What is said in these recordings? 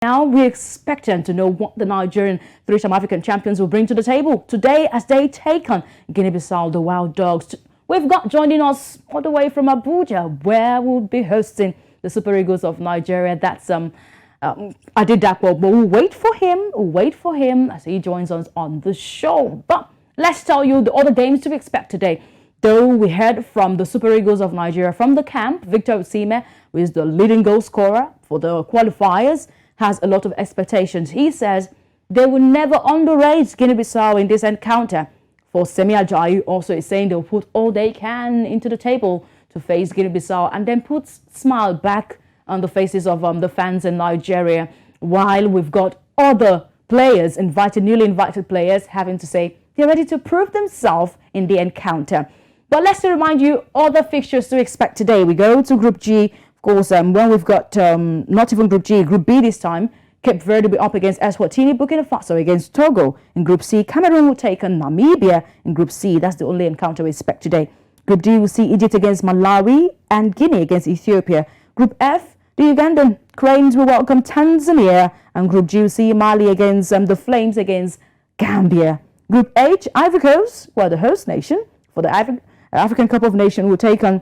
Now we expect them to know what the Nigerian three-time African champions will bring to the table today as they take on Guinea-Bissau, the Wild Dogs. We've got joining us all the way from Abuja, where we'll be hosting the Super Eagles of Nigeria. That's Adidakwa, but we'll wait for him. We'll wait for him as he joins us on the show. But let's tell you the other games to expect today. Though we heard from the Super Eagles of Nigeria from the camp, Victor Osimhen, who is the leading goal scorer for the qualifiers, has a lot of expectations. He says they will never underrate Guinea-Bissau in this encounter. For Semi Ajayi also is saying they'll put all they can into the table to face Guinea-Bissau and then put smile back on the faces of the fans in Nigeria, while we've got other players, newly invited players, having to say they're ready to prove themselves in the encounter. But let's remind you other fixtures to expect today. We go to Group G. Of course, when we've got not even Group G, Group B this time, Cape Verde will be up against Eswatini, Burkina Faso against Togo. In Group C, Cameroon will take on Namibia. In Group C, that's the only encounter we expect today. Group D will see Egypt against Malawi and Guinea against Ethiopia. Group F, the Ugandan Cranes will welcome Tanzania. And Group G will see Mali against the Flames against Gambia. Group H, Ivory Coast, the host nation for the African Cup of Nations, will take on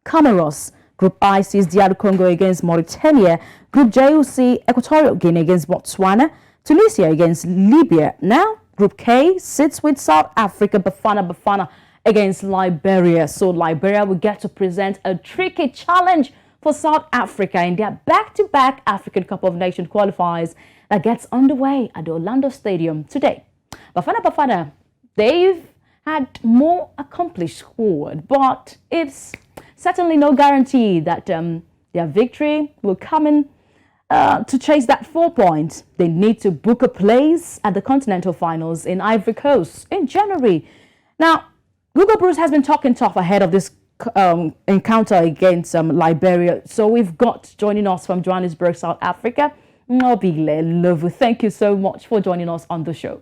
Comoros. Group I sees DR Congo against Mauritania. Group J will see Equatorial Guinea against Botswana, Tunisia against Libya. Now, Group K sits with South Africa, Bafana Bafana against Liberia. So Liberia will get to present a tricky challenge for South Africa in their back-to-back African Cup of Nations qualifiers that gets underway at the Orlando Stadium today. Bafana Bafana, they've had more accomplished squad, but it's certainly no guarantee that their victory will come in to chase that 4 points. They need to book a place at the Continental Finals in Ivory Coast in January. Now, Hugo Broos has been talking tough ahead of this encounter against Liberia. So we've got joining us from Johannesburg, South Africa, Nobile Lovu. Thank you so much for joining us on the show.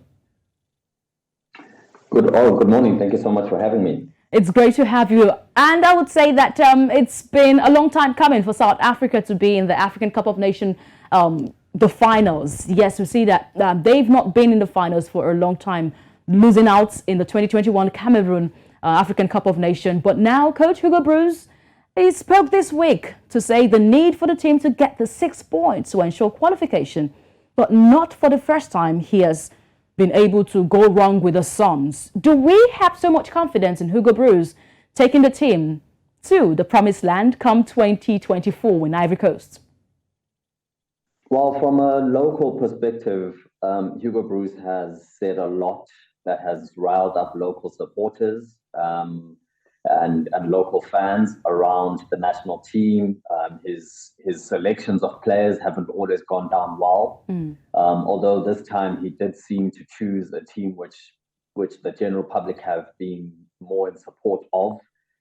Good morning. Thank you so much for having me. It's great to have you. And I would say that it's been a long time coming for South Africa to be in the African Cup of Nations, the finals. Yes, we see that they've not been in the finals for a long time, losing out in the 2021 Cameroon African Cup of Nations. But now Coach Hugo Broos, he spoke this week to say the need for the team to get the 6 points to ensure qualification. But not for the first time he has been able to go wrong with the sums. Do we have so much confidence in Hugo Broos taking the team to the promised land come 2024 in Ivory Coast? Well, from a local perspective, Hugo Broos has said a lot that has riled up local supporters and local fans around the national team. His selections of players haven't always gone down well. Although this time he did seem to choose a team which the general public have been more in support of.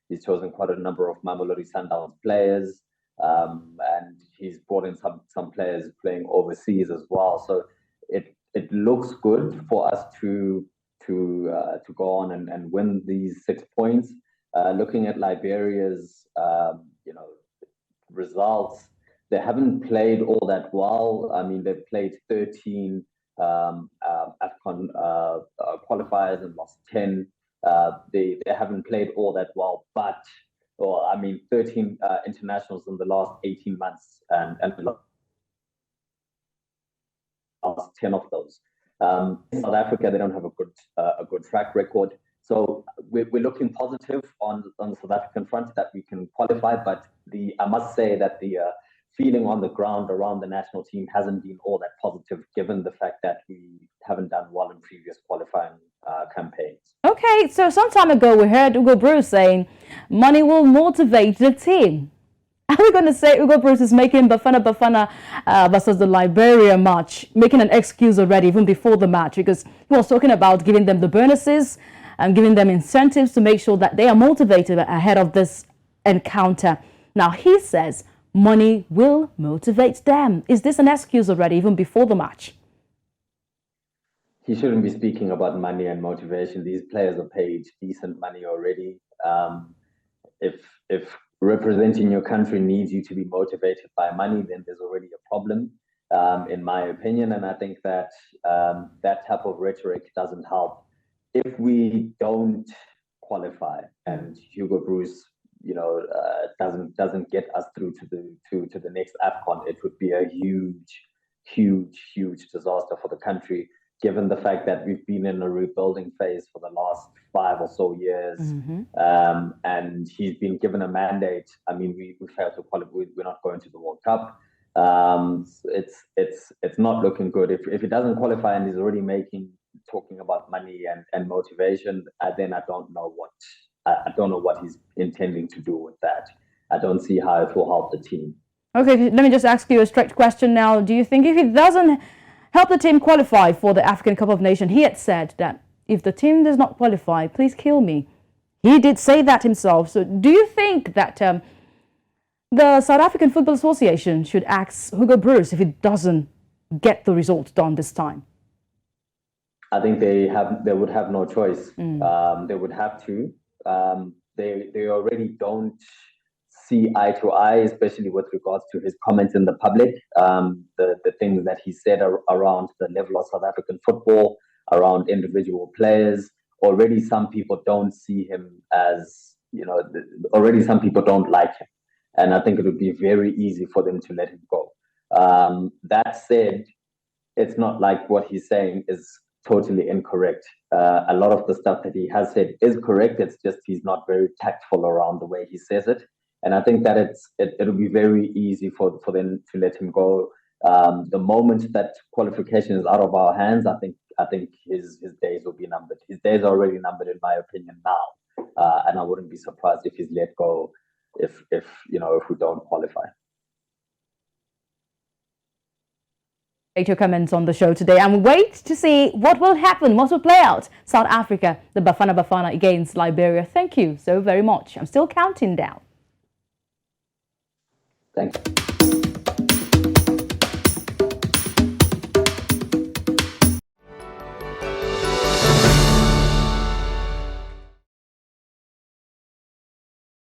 He's chosen quite a number of Mamelodi Sundowns players, and he's brought in some players playing overseas as well. So it looks good for us to go on and win these 6 points. Looking at Liberia's results, they haven't played all that well. I mean, they've played 13 AFCON qualifiers and lost 10. They haven't played all that well, but 13 internationals in the last 18 months and lost 10 of those. South Africa, they don't have a good track record. So we're looking positive on the South African front that we can qualify, but I must say that the feeling on the ground around the national team hasn't been all that positive, given the fact that we haven't done well in previous qualifying campaigns. Okay, so some time ago we heard Hugo Broos saying money will motivate the team. Are we going to say Hugo Broos is making Bafana Bafana versus the Liberia match, making an excuse already even before the match? Because he was talking about giving them the bonuses and giving them incentives to make sure that they are motivated ahead of this encounter. Now, he says money will motivate them. Is this an excuse already, even before the match? He shouldn't be speaking about money and motivation. These players are paid decent money already. If representing your country needs you to be motivated by money, then there's already a problem. in my opinion. And I think that that type of rhetoric doesn't help. If we don't qualify and Hugo Bruce, doesn't get us through to the next AFCON, it would be a huge disaster for the country, given the fact that we've been in a rebuilding phase for the last 5 or so years. And he's been given a mandate. I mean, we failed to qualify. We're not going to the World Cup. It's not looking good. If he doesn't qualify and he's already talking about money and motivation, then I don't know what he's intending to do with that. I don't see how it will help the team. Okay, let me just ask you a straight question now. Do you think if it doesn't help the team qualify for the African Cup of Nations, he had said that if the team does not qualify, please kill me. He did say that himself. So do you think that the South African Football Association should ask Hugo Bruce if it doesn't get the results done this time? I think they would have no choice. They would have to. They already don't see eye to eye, especially with regards to his comments in the public. The things that he said around the level of South African football, around individual players. Already some people don't see him as, already some people don't like him. And I think it would be very easy for them to let him go. That said, it's not like what he's saying is totally incorrect. A lot of the stuff that he has said is correct. It's just he's not very tactful around the way he says it. And I think that it'll be very easy for them to let him go. The moment that qualification is out of our hands, I think his days will be numbered. His days are already numbered, in my opinion, now. And I wouldn't be surprised if he's let go if we don't qualify. Your comments on the show today and wait to see what will happen, what will play out. South Africa, the Bafana Bafana against Liberia. Thank you so very much. I'm still counting down. Thanks.